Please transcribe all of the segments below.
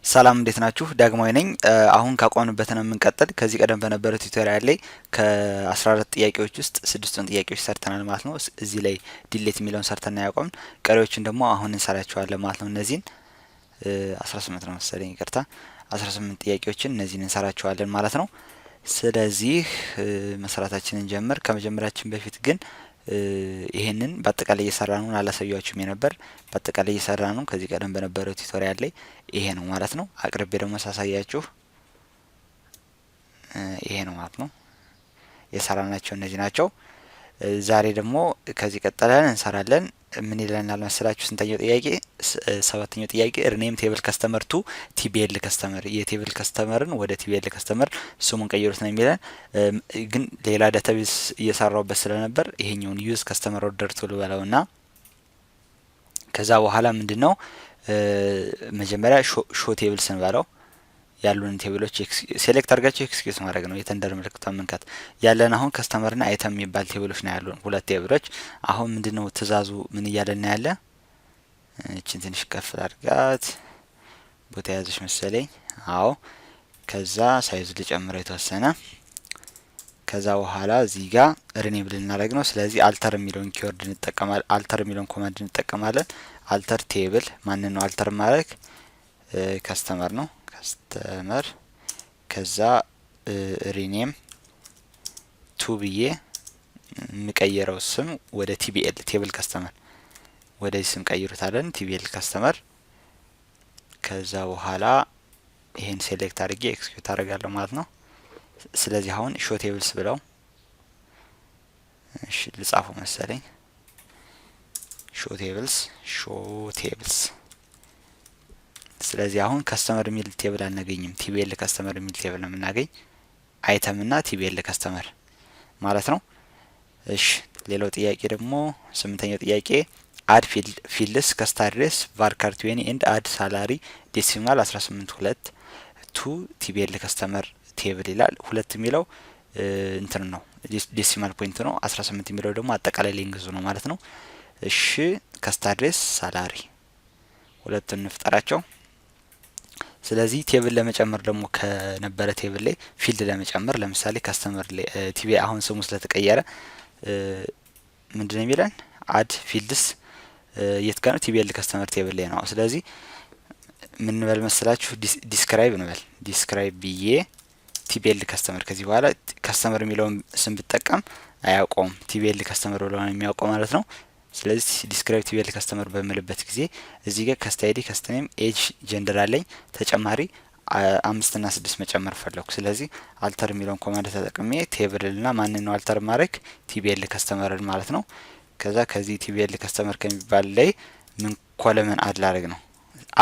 ሰላም እንዴት ናችሁ? ዳግማዊ ነኝ። አሁን ካቆምንበት ነው የምንቀጥል። ከዚህ ቀደም በነበረው ቱቶሪያል ላይ ከ14 ጥያቄዎች ውስጥ 6ቱን ጥያቄዎች ሰርተናል ማለት ነው። እዚህ ላይ ዲሌት የሚለውን ሰርተን ያቆምን፣ ቀሪዎችን ደግሞ አሁን እንሰራቸዋለን ማለት ነው። እነዚህን 18 ነው መሰለኝ፣ ይቅርታ 18 ጥያቄዎችን እነዚህን እንሰራቸዋለን ማለት ነው። ስለዚህ መስራታችንን ጀምር። ከመጀመራችን በፊት ግን ይሄንን በአጠቃላይ እየሰራነውን አላሳያችሁም የነበር። በአጠቃላይ እየሰራነው ከዚህ ቀደም በነበረው ቱቶሪያል ላይ ይሄ ነው ማለት ነው። አቅርቤ ደግሞ ሳሳያችሁ ይሄ ነው ማለት ነው። የሰራናቸው እነዚህ ናቸው። ዛሬ ደግሞ ከዚህ ቀጥለን እንሰራለን። ምን ይለናል መሰላችሁ? ስንተኛው ጥያቄ? ሰባተኛው ጥያቄ ሪኔም ቴብል ከስተመር ቱ ቲቢኤል ከስተመር። የቴብል ከስተመርን ወደ ቲቢኤል ከስተመር ስሙን ቀይሩት ነው የሚለን። ግን ሌላ ዳታቤዝ እየሰራውበት ስለነበር ይሄኛውን ዩዝ ከስተመር ኦርደር ቱ ልበለውና ከዛ በኋላ ምንድነው መጀመሪያ ሾ ቴብል ስንበለው ያሉን ቴብሎች ሴሌክት አድርጋችሁ ኤክስኪዩት ማድረግ ነው። የተንደር ምልክቷን መንካት። ያለን አሁን ከስተመርና አይተም የሚባል ቴብሎች ነው ያሉን፣ ሁለት ቴብሎች። አሁን ምንድነው ትእዛዙ ምን እያለን ያለ? እቺን ትንሽ ከፍ አድርጋት፣ ቦታ ያዘች መሰለኝ። አዎ፣ ከዛ ሳይዝ ልጨምረው የተወሰነ። ከዛ በኋላ እዚህ ጋር ሪኔም ልናደርግ ነው። ስለዚህ አልተር የሚለውን ኪወርድ እንጠቀማለን። አልተር የሚለውን ኮማንድ እንጠቀማለን። አልተር ቴብል ማንን ነው አልተር ማድረግ? ከስተመር ነው። ከስተመር ከዛ ሪኔም ቱ ብዬ የምቀይረው ስም ወደ ቲቢኤል ቴብል ከስተመር ወደዚህ ስም ቀይሩታለን፣ ቲቢኤል ከስተመር። ከዛ በኋላ ይሄን ሴሌክት አድርጌ ኤክስኪዩት አደርጋለሁ ማለት ነው። ስለዚህ አሁን ሾ ቴብልስ ብለው እሺ ልጻፈው መሰለኝ። ሾ ቴብልስ። ስለዚህ አሁን ከስተመር የሚል ቴብል አናገኝም። ቲቢኤል ከስተመር የሚል ቴብል ነው የምናገኝ። አይተም እና ቲቢኤል ከስተመር ማለት ነው። እሺ ሌላው ጥያቄ ደግሞ ስምንተኛው ጥያቄ አድ ፊልድስ ከስት አድሬስ ቫርካር 20 ኤንድ አድ ሳላሪ ዴሲማል 18 ቱ ቲቢኤል ከስተመር ቴብል ይላል። ሁለት የሚለው እንትን ነው ዴሲማል ፖይንት ነው። 18 የሚለው ደግሞ አጠቃላይ ሌንግዙ ነው ማለት ነው። እሺ ከስት አድሬስ ሳላሪ ሁለቱን እንፍጠራቸው። ስለዚህ ቴብል ለመጨመር ደግሞ ከነበረ ቴብል ላይ ፊልድ ለመጨመር ለምሳሌ ከስተመር ላይ ቲቢ አሁን ስሙ ስለተቀየረ ምንድነው የሚለን? አድ ፊልድስ የት ጋር ነው? ቲቢኤል ከስተመር ቴብል ላይ ነው። ስለዚህ ምን እንበል መስላችሁ? ዲስክራይብ እንበል። ዲስክራይብ ብዬ ቲቢኤል ከስተመር። ከዚህ በኋላ ከስተመር የሚለውን ስም ብጠቀም አያውቀውም። ቲቢኤል ከስተመር ብሎ ነው የሚያውቀው ማለት ነው። ስለዚህ ዲስክራይብ ቲቢኤል ከስተመር በምልበት ጊዜ እዚህ ጋር ከስታይዲ ከስተኔም ኤጅ ጀንደር አለኝ። ተጨማሪ 5 እና 6 መጨመር ፈለኩ። ስለዚህ አልተር የሚለውን ኮማንድ ተጠቅሜ ቴብልና ማንን ነው አልተር ማድረግ? ቲቢኤል ከስተመርን ማለት ነው። ከዛ ከዚህ ቲቢኤል ከስተመር ከሚባል ላይ ምን ኮለመን አድ ላደርግ ነው።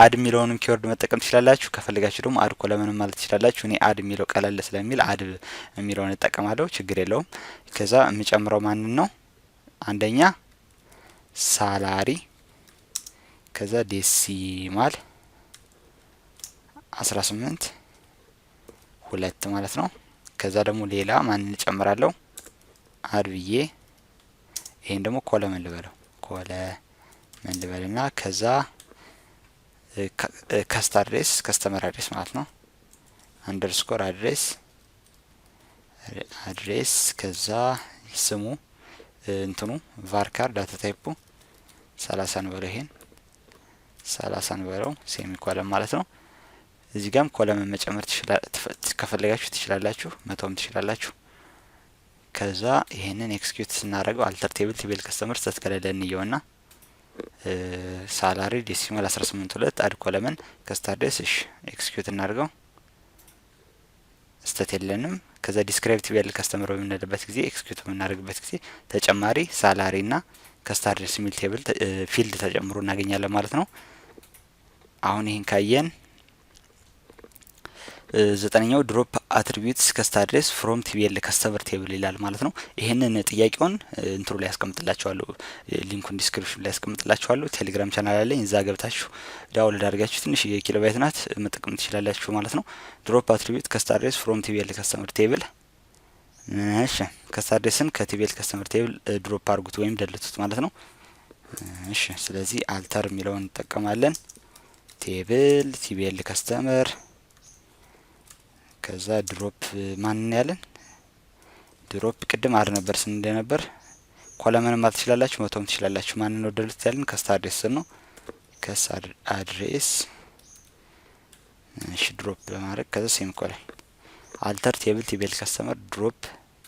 አድ የሚለውንም ኪወርድ መጠቀም ትችላላችሁ። ከፈልጋችሁ ደግሞ አድ ኮለመን ማለት ትችላላችሁ። እኔ አድ የሚለው ቀለል ስለሚል አድ የሚለውን እጠቀማለሁ፣ ችግር የለውም። ከዛ የሚጨምረው ማንን ነው? አንደኛ ሳላሪ፣ ከዛ ዴሲማል 18 2 ማለት ነው። ከዛ ደግሞ ሌላ ማንን እጨምራለሁ? አድ ብዬ ይሄን ደግሞ ኮለመን ልበለው፣ ኮለመን ልበልና ከዛ ከስት አድሬስ ከስተመር አድሬስ ማለት ነው። አንደርስኮር አድሬስ ከዛ ስሙ እንትኑ ቫርካር ዳታ ታይፑ 30 ነው በለው። ይሄን 30 ነው በለው፣ ሴሚኮለን ማለት ነው። እዚህ ጋርም ኮለመን መጨመር ከፈለጋችሁ ትችላላችሁ፣ መተውም ትችላላችሁ። ከዛ ይሄንን ኤክስኪዩት ስናደርገው አልተር ቴብል ቲቢኤል ከስተመር ስተትከለለን ይየውና ሳላሪ ዴሲማል 18 2 አድ ኮለመን ከስት አድሬስ። እሺ ኤክስኪዩት እናድርገው። ስተት የለንም። ከዛ ዲስክራይብ ቲቢኤል ከስተመር በምንልበት ጊዜ ኤክስኪዩት በምናደርግበት ጊዜ ተጨማሪ ሳላሪ እና ከስት አድሬስ የሚል ቴብል ፊልድ ተጨምሮ እናገኛለን ማለት ነው። አሁን ይሄን ካየን ዘጠነኛው ድሮፕ አትሪቢዩትስ ከስት አድሬስ ፍሮም ቲቢኤል ከስተመር ቴብል ይላል ማለት ነው። ይሄንን ጥያቄውን እንትሩ ላይ ያስቀምጥላችኋለሁ፣ ሊንኩን ዲስክሪፕሽን ላይ ያስቀምጥላችኋለሁ። ቴሌግራም ቻናል አለኝ፣ እዛ ገብታችሁ ዳውንሎድ አድርጋችሁ ትንሽ የኪሎባይት ናት መጠቀም ትችላላችሁ ማለት ነው። ድሮፕ አትሪቢዩት ከስት አድሬስ ፍሮም ቲቢኤል ከስተመር ቴብል። እሺ ከስት አድሬስን ከቲቢኤል ከስተመር ቴብል ድሮፕ አድርጉት ወይም ደልቱት ማለት ነው። እሺ ስለዚህ አልተር የሚለውን እንጠቀማለን። ቴብል ቲቢኤል ከስተመር ከዛ ድሮፕ ማን ያለን ድሮፕ ቅድም አድ ነበር ስን እንደነበር ኮለመን ማለት ትችላላችሁ መቶም ትችላላችሁ ማን ነው ደልት ያለን ከስት አድሬስ ነው ከስት አድሬስ እሺ ድሮፕ በማድረግ ከዛ ሴሚኮለን አልተር ቴብል ቲቢኤል ከስተመር ድሮፕ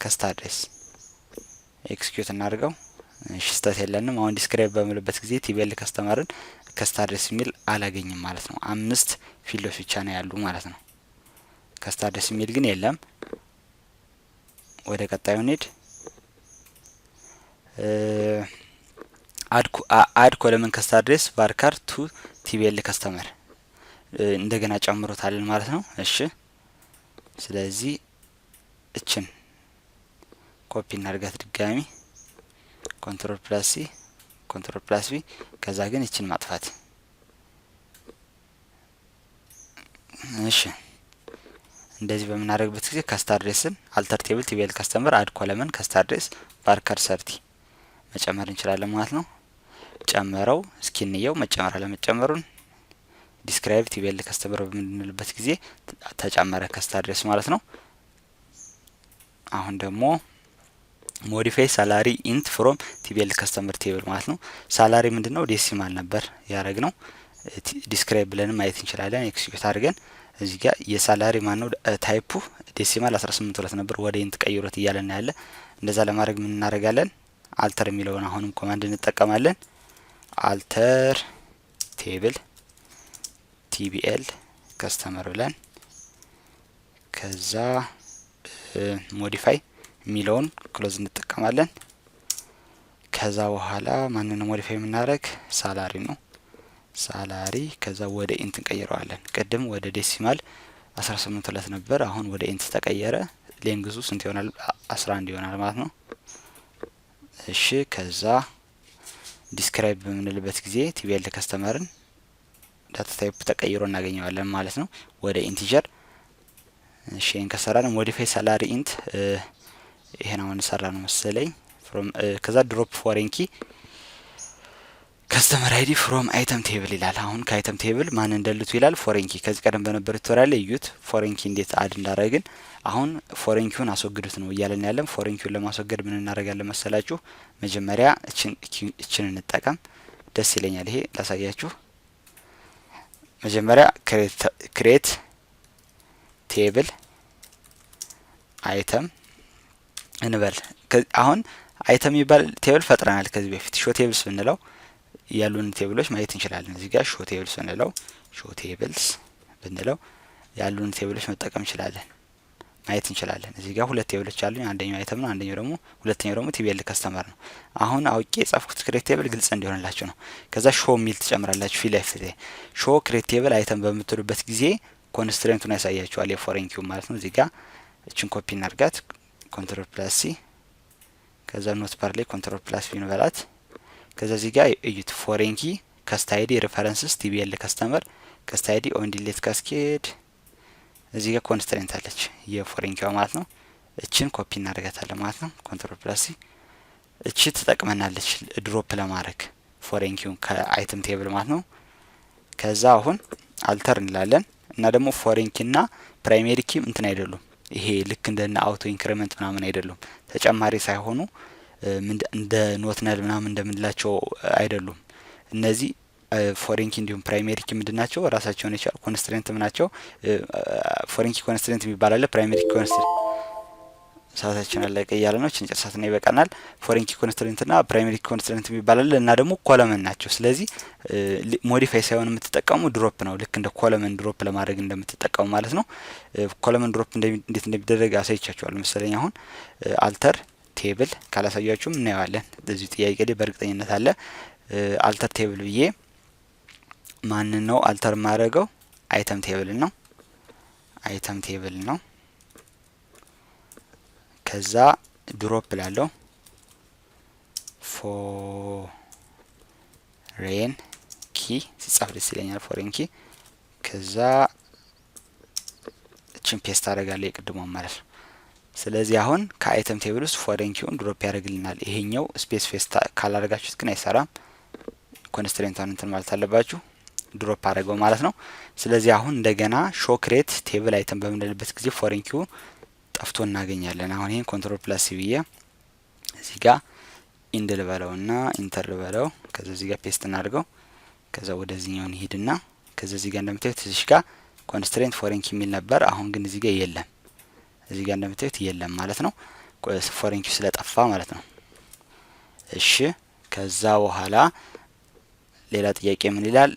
ከስት አድሬስ ኤክስኪዩት እናድርገው እሺ ስህተት የለንም አሁን ዲስክራይብ በመለበት ጊዜ ቲቢኤል ከስተመርን ከስት አድሬስ የሚል አላገኝም ማለት ነው 5 ፊልዶች ብቻ ነው ያሉ ማለት ነው ከስት አድሬስ የሚል ግን የለም ወደ ቀጣዩ ኔድ አድ ኮለመን ከስት አድሬስ ቫርካር ቱ ቲቢኤል ከስተመር እንደገና ጨምሮታልን ማለት ነው እሺ ስለዚህ እችን ኮፒ እናርጋት ድጋሚ ኮንትሮል ፕላስ ሲ ኮንትሮል ፕላስ ቪ ከዛ ግን እችን ማጥፋት እሺ እንደዚህ በመናረግበት ጊዜ ከስት አድሬስን አልተር ቴብል ቲቢኤል ከስተመር አድ ኮለመን ከስት አድሬስ ቫርካር 30 መጨመር እንችላለን ማለት ነው ጨመረው እስኪንየው መጨመር ለመጨመሩን ዲስክራይብ ቲቢኤል ከስተመር በምንልበት ጊዜ ተጨመረ ከስት አድሬስ ማለት ነው አሁን ደግሞ ሞዲፋይ ሳላሪ ኢንት ፍሮም ቲቢኤል ከስተመር ቴብል ማለት ነው ሳላሪ ምንድነው ዴሲማል ነበር ያረግነው ዲስክራይብ ብለን ማየት እንችላለን ኤክስኪዩት አድርገን እዚህ ጋር የሳላሪ ማነው ታይፑ ዴሲማል 18 ወለት ነበር ወደ ኢንት ቀይሮት ይያለና ያለ እንደዛ ለማድረግ ምን እናደርጋለን አልተር የሚለውን አሁንም ኮማንድ እንጠቀማለን አልተር ቴብል ቲቢኤል ከስተመር ብለን ከዛ ሞዲፋይ የሚለውን ክሎዝ እንጠቀማለን ከዛ በኋላ ማንንም ሞዲፋይ የምናደርግ ሳላሪ ነው ሳላሪ ከዛ ወደ ኢንት እንቀይረዋለን ቀደም ወደ ዴሲማል 18 ወለት ነበር አሁን ወደ ኢንት ተቀየረ ሌንግዙ ስንት ይሆናል 11 ይሆናል ማለት ነው እሺ ከዛ ዲስክራይብ በምንልበት ጊዜ ቲቢኤል ከስተመርን ዳታ ታይፕ ተቀይሮ እናገኘዋለን ማለት ነው ወደ ኢንቲጀር እሺ እንከሰራለን ሞዲፋይ ሳላሪ ኢንት ይሄን አሁን ሰራን መሰለኝ ፍሮም ከዛ ድሮፕ ፎሬን ኪ ከስተመር አይዲ ፍሮም አይተም ቴብል ይላል አሁን ከአይተም ቴብል ማን እንደልቱ ይላል ፎሬን ኪ ከዚህ ቀደም በነበረው ቱቶሪያል ላይ እዩት ፎሬን ኪ እንዴት አድ እንዳረግን አሁን ፎሬን ኪውን አስወግዱት ነው እያለን ያለን ፎሬን ኪውን ለማስወገድ ምን እናረጋለን መሰላችሁ መጀመሪያ እችን እንጠቀም ደስ ይለኛል ይሄ ላሳያችሁ መጀመሪያ ክሬት ቴብል አይተም እንበል አሁን አይተም ይባል ቴብል ፈጥረናል ከዚህ በፊት ሾ ቴብልስ ብንለው ያሉን ቴብሎች ማየት እንችላለን እዚህ ጋር ሾ ቴብልስ ብንለው ሾ ቴብልስ ብንለው ያሉን ቴብሎች መጠቀም እንችላለን ማየት እንችላለን እዚህ ጋር ሁለት ቴብሎች አሉኝ አንደኛው አይተም ነው አንደኛው ደግሞ ሁለተኛው ደግሞ ቲቢኤል ከስተመር ነው አሁን አውቄ የጻፍኩት ክሬት ቴብል ግልጽ እንዲሆንላችሁ ነው ከዛ ሾ ሚል ትጨምራላችሁ ፊት ለፊት ሾ ክሬት ቴብል አይተም በምትሉበት ጊዜ ኮንስትሬንቱን ያሳያችኋል የፎሬን ኪው ማለት ነው እዚህ ጋር እችን ኮፒ እናርጋት ኮንትሮል ፕላስ ሲ ከዛ ኖት ባር ላይ ኮንትሮል ፕላስ ቪ እንበላት ከዛ እዚህ ጋር እዩት ፎሬን ኪ ከስት አይዲ ሬፈረንስስ ቲቢኤል ከስተመር ከስት አይዲ ኦን ዲሌት ካስኬድ እዚህ ጋር ኮንስትሬንት አለች የፎሬን ኪው ማለት ነው እችን ኮፒ እናደርጋታለን ማለት ነው ኮንትሮል ፕላስ ሲ እቺ ተጠቅመናለች ድሮፕ ለማድረግ ፎሬን ኪውን ከአይተም ቴብል ማለት ነው ከዛ አሁን አልተር እንላለን እና ደግሞ ፎሬን ኪና ፕራይመሪ ኪ እንትን አይደሉም ይሄ ልክ እንደና አውቶ ኢንክሪመንት ምናምን አይደሉም ተጨማሪ ሳይሆኑ እንደ ኖት ነል ምናምን እንደምንላቸው አይደሉም እነዚህ ፎሬን ኪ እንዲሁም ፕራይመሪ ኪ ምንድናቸው ራሳቸውን የቻሉ ኮንስትሬንት ምናቸው ፎሬን ኪ ኮንስትሬንት የሚባል አለ ፕራይመሪ ኪ ኮንስትሬንት ሰዓታችን አለቀ እያለ ነው እቺን ጨርሳት ነው ይበቃናል ፎሬን ኪ ኮንስትሬንት እና ፕራይመሪ ኪ ኮንስትሬንት የሚባል አለ እና ደግሞ ኮለመን ናቸው ስለዚህ ሞዲፋይ ሳይሆን የምትጠቀሙ ድሮፕ ነው ልክ እንደ ኮለመን ድሮፕ ለማድረግ እንደምትጠቀሙ ማለት ነው ኮለመን ድሮፕ እንዴት እንደሚደረግ አሳይቻችኋለሁ መሰለኝ አሁን አልተር ቴብል ካላሳያችሁም እናየዋለን ለዚህ ጥያቄ ላይ በእርግጠኝነት አለ አልተር ቴብል ብዬ ማን ነው አልተር ማድረገው አይተም ቴብል ነው አይተም ቴብል ነው ከዛ ድሮፕ ላለው ፎሬን ኪ ሲጻፍ ደስ ይለኛል ፎሬን ኪ ከዛ እቺን ፔስት አደርጋለሁ የቅድሙ ማለት ነው ስለዚህ አሁን ከአይተም ቴብል ውስጥ ፎሬን ኪውን ድሮፕ ያደርግልናል ይሄኛው ስፔስ ፌስት ካላደረጋችሁት ግን አይሰራም ኮንስትሬንቱን እንትን ማለት አለባችሁ ድሮፕ አደረገው ማለት ነው። ስለዚህ አሁን እንደገና ሾ ክሬት ቴብል አይተም በምንልበት ጊዜ ፎሬን ኪው ጠፍቶ እናገኛለን። አሁን ይሄን ኮንትሮል ፕላስ ሲ ብዬ እዚህ ጋር ኢንድ ልበለውና ኢንተር ልበለው። ከዛ እዚህ ጋር ፔስት እናድርገው። ከዛ ወደዚህኛው እንሂድና ከዛ እዚህ ጋር እንደምታዩት እዚህ ጋር ኮንስትሬንት ፎሬን ኪ የሚል ነበር። አሁን ግን እዚህ ጋር የለም። እዚህ ጋር እንደምታዩት የለም ማለት ነው። ፎሬን ኪ ስለጠፋ ማለት ነው። እሺ ከዛ በኋላ ሌላ ጥያቄ ምን ይላል?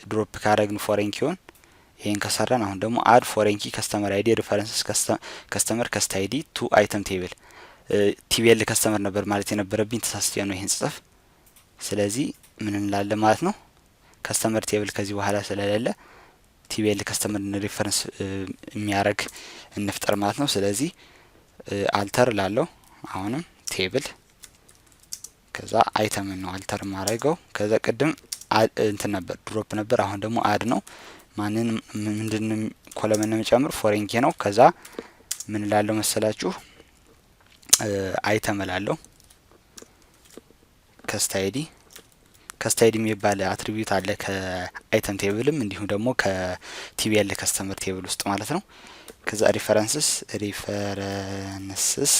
ድሮፕ ካረግን ፎሬን ኪውን ይሄን ከሰራን አሁን ደግሞ አድ ፎሬን ኪ ከስተመር አይዲ ሪፈረንስስ ከስተመር ከስት አይዲ ቱ አይተም ቴብል ቲቢኤል ከስተመር ነበር ማለት የነበረብኝ ተሳስቼ ነው ይሄን ጽፍ። ስለዚህ ምን እንላለን ማለት ነው? ከስተመር ቴብል ከዚህ በኋላ ስለሌለ ቲቢኤል ከስተመር ሪፈረንስ የሚያረግ እንፍጠር ማለት ነው። ስለዚህ አልተር ላለው አሁንም ቴብል ከዛ አይተም ነው አልተር ማረገው። ከዛ ቅድም እንትን ነበር ድሮፕ ነበር። አሁን ደግሞ አድ ነው። ማንን ምንድነው ኮለመን ነው የሚጨምር ፎሬን ኪ ነው። ከዛ ምን ላለው መሰላችሁ? አይተም ላለው ከስት አይዲ የሚባል አትሪቢዩት አለ ከአይተም ቴብልም እንዲሁም ደግሞ ከቲቢኤል ከስተመር ቴብል ውስጥ ማለት ነው። ከዛ ሪፈረንስስ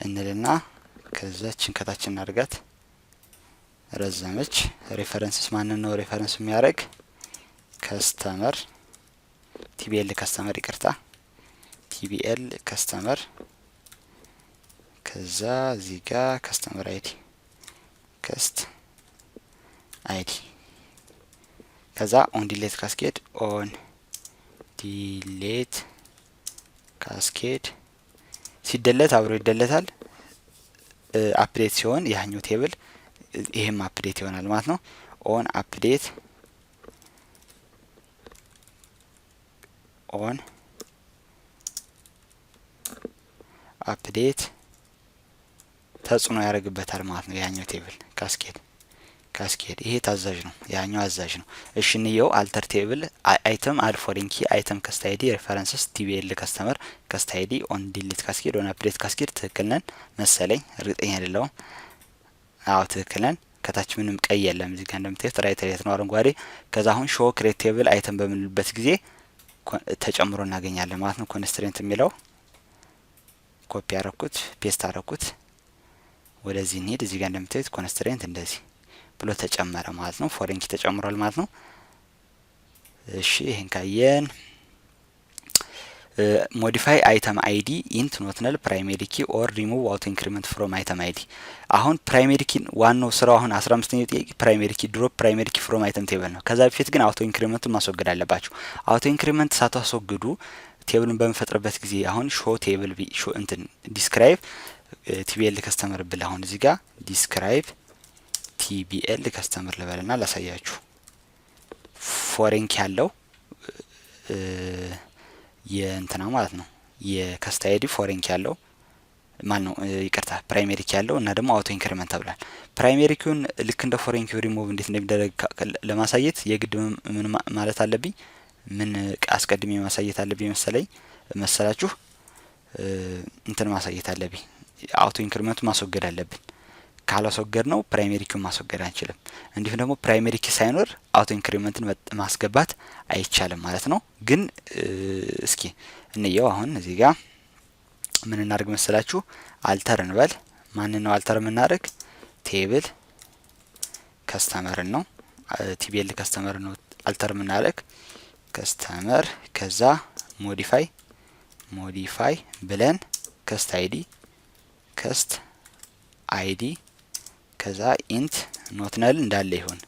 እንልና ከዛችን ከታች እናድርጋት ረዘመች። ሪፈረንስስ ማንን ነው ሪፈረንስ የሚያደርግ? ከስተመር ቲቢኤል ከስተመር ይቅርታ ቲቢኤል ከስተመር ከዛ እዚህ ጋር ከስተመር አይዲ ከስት አይዲ ከዛ ኦን ዲሌት ካስኬድ ኦን ዲሌት ካስኬድ ሲደለት አብሮ ይደለታል። አፕዴት ሲሆን ያኛው ቴብል ይሄም አፕዴት ይሆናል ማለት ነው። ኦን አፕዴት ተጽዕኖ ያደርግበታል ማለት ነው። ያኛው ቴብል ካስኬድ ይሄ ታዛዥ ነው፣ ያኛው አዛዥ ነው። እሺ እንየው። አልተር ቴብል አይተም አድ ፎሬን ኪ አይተም ከስት አይዲ ሬፈረንስስ ቲቢኤል ከስተመር ከስት አይዲ ኦን ዲሊት ካስኬድ ኦን አፕዴት ካስኬድ ትክክል ነን መሰለኝ፣ እርግጠኛ አይደለሁም። አዎ ትክክል ነን። ከታች ምንም ቀይ የለም። እዚህ ጋር እንደምታዩት ራይት ነው አረንጓዴ። ከዛ አሁን ሾ ክሬት ቴብል አይተም በምንልበት ጊዜ ተጨምሮ እናገኛለን ማለት ነው። ኮንስትሬንት የሚለው ኮፒ አረኩት ፔስት አረኩት። ወደዚህ እንሂድ። እዚህ ጋር እንደምታዩት ኮንስትሬንት እንደዚህ ብሎ ተጨመረ ማለት ነው። ፎሬን ኪ ተጨምሯል ማለት ነው። እሺ ይሄን ካየን ሞዲፋይ አይተም አይዲ ኢንት ኖት ነል ፕራይሜሪ ኪ ኦር ሪሙቭ አውቶ ኢንክሪመንት ፍሮም አይተም አይዲ። አሁን ፕራይሜሪ ኪ ዋናው ስራው አሁን 15ኛው ጥያቄ ፕራይሜሪ ኪ ድሮፕ ፕራይሜሪ ኪ ፍሮም አይተም ቴብል ነው። ከዛ በፊት ግን አውቶ ኢንክሪመንቱን ማስወገድ አለባችሁ። አውቶ ኢንክሪመንት ሳታስወግዱ ቴብልን በምፈጥርበት ጊዜ አሁን ሾ ቴብል ሾ እንትን ዲስክራይብ ቲቢኤል ከስተመር ብል አሁን እዚህ ጋር ዲስክራይብ ቲቢኤል ከስተመር ልበልና ላሳያችሁ። ፎሬን ኪ ያለው የእንትና ማለት ነው የከስት አይዲ ፎሬን ኪ ያለው ማን ነው ይቅርታ ፕራይሜሪ ኪ ያለው እና ደግሞ አውቶ ኢንክሪመንት ተብሏል። ፕራይሜሪ ኪውን ልክ እንደ ፎሬን ኪው ሪሙቭ እንዴት እንደሚደረግ ለማሳየት የግድ ምን ማለት አለብኝ? ምን አስቀድሜ ማሳየት አለብኝ መሰላችሁ? እንትን ማሳየት አለብኝ። አውቶ ኢንክሪመንቱ ማስወገድ አለብን። ካላስወገድ ነው ፕራይሜሪ ኪውን ማስወገድ አንችልም። እንዲሁም ደግሞ ፕራይሜሪ ኪ ሳይኖር አውቶ ኢንክሪመንትን ማስገባት አይቻልም ማለት ነው። ግን እስኪ እንየው። አሁን እዚህ ጋር ምን እናድርግ መሰላችሁ? አልተር እንበል። ማን ነው አልተር የምናደርግ? ቴብል ከስተመር ነው ቲቢኤል ከስተመር ነው አልተር የምናደርግ ከስተመር። ከዛ ሞዲፋይ ብለን ከስት አይዲ ከዛ ኢንት ኖት ነል እንዳለ ይሁን።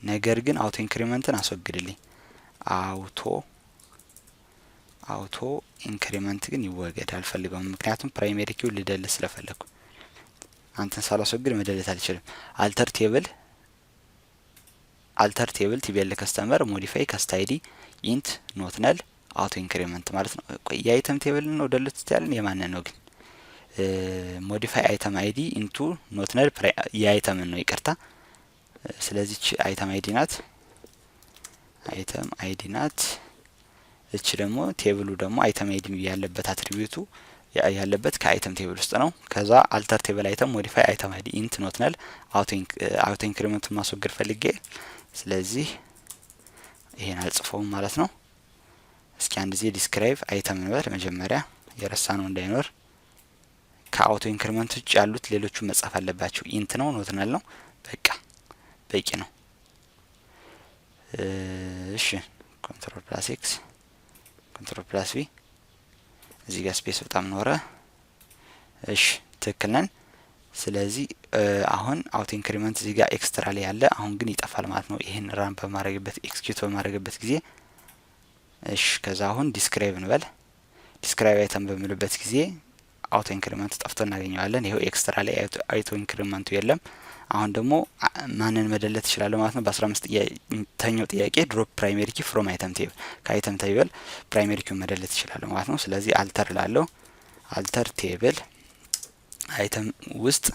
ነገር ግን አውቶ ኢንክሪመንትን አስወግድልኝ። አውቶ ኢንክሪመንት ግን ይወገድ አልፈልገውም። ምክንያቱም ፕራይሜሪ ኪው ልደልት ስለፈለኩ አንተን ሳላስወግድ መደለት አልችልም። አልተር ቴብል ቲቢኤል ከስተመር ሞዲፋይ ከስት አይዲ ኢንት ኖት ነል አውቶ ኢንክሪመንት ማለት ነው። ቆይ የአይተም ቴብል ነው ደልት ያለን የማን ነው ግን? ሞዲፋይ አይተም አይዲ ኢንቱ ኖት ነል የአይተም ነው ይቅርታ። ስለዚህ አይተም አይዲ ናት። እቺ ደግሞ ቴብሉ ደግሞ አይተም አይዲ ያለበት አትሪቢዩቱ ያለበት ከአይተም ቴብል ውስጥ ነው። ከዛ አልተር ቴብል አይተም ሞዲፋይ አይተም አይዲ ኢንት ኖት ነል አውቶ ኢንክሪመንቱን ማስወገድ ፈልጌ ስለዚህ ይሄን አልጽፈውም ማለት ነው። እስኪ አንድ ጊዜ ዲስክራይብ አይተም እንበል መጀመሪያ የረሳነው እንዳይኖር። ከአውቶ ኢንክሪመንት ውጭ ያሉት ሌሎቹ መጻፍ አለባቸው። ኢንት ነው ኖትናል ነው በቂ ነው። እሺ ኮንትሮል ፕላስ ኤክስ ኮንትሮል ፕላስ ቪ እዚህ ጋር ስፔስ በጣም ኖረ። እሺ ትክክል ነን። ስለዚህ አሁን አውቶ ኢንክሪመንት እዚህ ጋር ኤክስትራ ላይ ያለ አሁን ግን ይጠፋል ማለት ነው። ይሄን ራን በማድረግበት ኤክስኪዩት በማድረግበት ጊዜ እሺ ከዛ አሁን ዲስክራይብ እንበል። ዲስክራይብ አይተም በምልበት ጊዜ አውቶ ኢንክሪመንት ጠፍቶ እናገኘዋለን። ይሄው ኤክስትራ ላይ አውቶ ኢንክሪመንቱ የለም። አሁን ደግሞ ማንን መደለት ይችላል ማለት ነው። በ15ኛው ጥያቄ ድሮፕ ፕራይመሪ ኪ ፍሮም አይተም ቴብል ከአይተም ቴብል ፕራይመሪ ኪውን መደለት ይችላል ማለት ነው። ስለዚህ አልተር ላለው አልተር ቴብል አይተም ውስጥ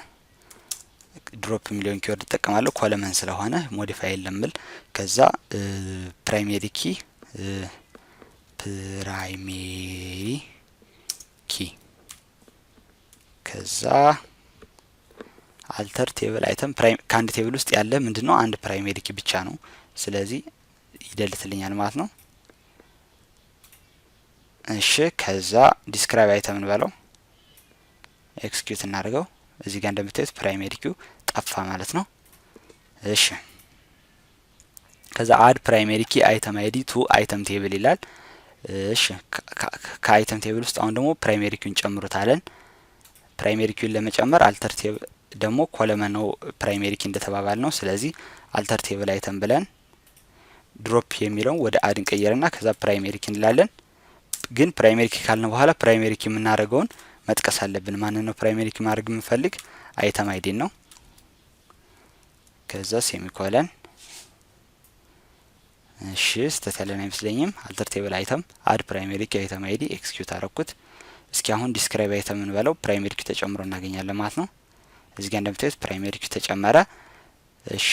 ድሮፕ ሚሊዮን ኪወርድ እጠቀማለሁ። ኮለመን ስለሆነ ሞዲፋይ ለምል ከዛ ፕራይመሪ ኪ ከዛ አልተር ቴብል አይተም ከአንድ ቴብል ውስጥ ያለ ምንድነው አንድ ፕራይመሪ ኪ ብቻ ነው። ስለዚህ ይደልትልኛል ማለት ነው። እሺ ከዛ ዲስክራይብ አይተም እንበለው ኤክስኪዩት እናድርገው። እዚህ ጋር እንደምታዩት ፕራይመሪ ኪው ጠፋ ማለት ነው። እሺ ከዛ አድ ፕራይመሪ ኪ አይተም አይዲ ቱ አይተም ቴብል ይላል። እሺ ከአይተም ቴብል ውስጥ አሁን ደግሞ ፕራይመሪ ኪውን ጨምሩታለን። ፕራይመሪ ኪውን ለመጨመር አልተር ቴብል ደግሞ ኮለመን ነው ፕራይመሪ ኪ እንደተባባል ነው። ስለዚህ አልተር ቴብል አይተም ብለን ድሮፕ የሚለው ወደ አድ እንቀየርና ከዛ ፕራይመሪ ኪ እንላለን። ግን ፕራይመሪ ኪ ካልን በኋላ ፕራይመሪ ኪ የምናደርገውን መጥቀስ አለብን። ማንን ነው ፕራይመሪ ኪ ማድረግ የምንፈልግ? አይተም አይዲን ነው። ከዛ ሴሚኮለን እሺ ስህተት ያለን አይመስለኝም። አልተር ቴብል አይተም አድ ፕራይመሪ ኪ አይተም አይዲ ኤክስኪዩት አረኩት። እስኪ አሁን ዲስክራይብ አይተም እንበለው ፕራይመሪ ኪ ተጨምሮ እናገኛለን ማለት ነው። እዚህ ጋር እንደምታዩት ፕራይመሪ ኪ ተጨመረ። እሺ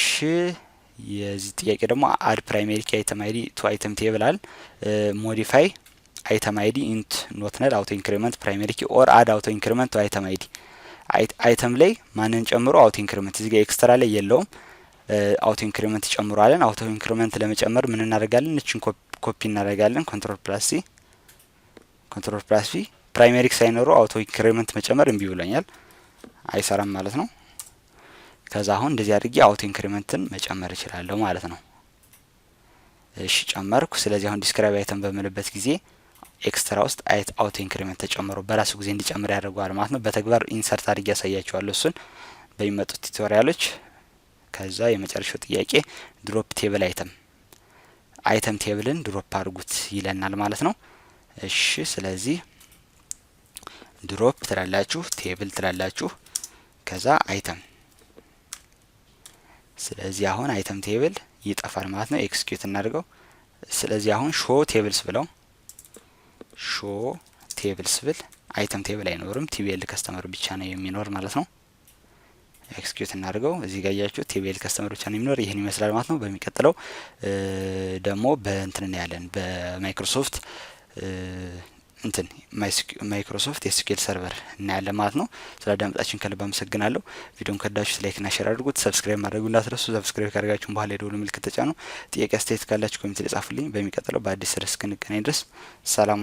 የዚህ ጥያቄ ደግሞ አድ ፕራይመሪ ኪ አይተም አይዲ ቱ አይተም ቴብል አል ሞዲፋይ አይተም አይዲ ኢንት ኖት ነል አውቶ ኢንክሪመንት ፕራይመሪ ኪ ኦር አድ አውቶ ኢንክሪመንት ቱ አይተም አይዲ አይተም ላይ ማንን ጨምሮ አውቶ ኢንክሪመንት እዚህ ጋር ኤክስትራ ላይ የለውም። አውቶ ኢንክሪመንት ጨምሯለን። አውቶ ኢንክሪመንት ለመጨመር ምን እናደርጋለን? እቺን ኮፒ እናደርጋለን። ኮንትሮል ፕላስ ቪ ፕራይመሪ ኪ ሳይኖረው አውቶ ኢንክሪመንት መጨመር እምቢ ብሎኛል፣ አይሰራም ማለት ነው። ከዛ አሁን እንደዚህ አድርጌ አውቶ ኢንክሪመንትን መጨመር እችላለሁ ማለት ነው። እሺ ጨመርኩ። ስለዚህ አሁን ዲስክራይብ አይተም በምልበት ጊዜ ኤክስትራ ውስጥ አውቶ ኢንክሪመንት ተጨምሮ በራሱ ጊዜ እንዲጨምር ያደርገዋል ማለት ነው። በተግባር ኢንሰርት አድርጌ ያሳያችኋለሁ እሱን በሚመጡት ቱቶሪያሎች። ከዛ የመጨረሻው ጥያቄ ድሮፕ ቴብል አይተም ቴብልን ድሮፕ አድርጉት ይለናል ማለት ነው። እሺ ስለዚህ ድሮፕ ትላላችሁ፣ ቴብል ትላላችሁ፣ ከዛ አይተም። ስለዚህ አሁን አይተም ቴብል ይጠፋል ማለት ነው። ኤክስኪዩት እናድርገው። ስለዚህ አሁን ሾ ቴብልስ ብለው ሾ ቴብልስ ብል አይተም ቴብል አይኖርም፣ ቲቢኤል ከስተመር ብቻ ነው የሚኖር ማለት ነው። ኤክስኪዩት እናድርገው። እዚህ ጋር ያያችሁ ቲቢኤል ከስተመር ብቻ ነው የሚኖር። ይሄን ይመስላል ማለት ነው። በሚቀጥለው ደግሞ በእንትን ያለን በማይክሮሶፍት ማይክሮሶፍት ኤስኪኤል ሰርቨር እናያለን ማለት ነው። ስለ አዳመጣችሁን ከልብ አመሰግናለሁ። ቪዲዮን ከወደዳችሁት ላይክ እና ሼር አድርጉት። ሰብስክራይብ ማድረጉ እንዳትረሱ። ሰብስክራይብ ካደረጋችሁ በኋላ የደወል ምልክት ተጫኑ። ጥያቄ አስተያየት ካላችሁ ኮሜንት ላይ ጻፉልኝ። በሚቀጥለው በአዲስ ርዕስ እስክንገናኝ ድረስ ሰላም።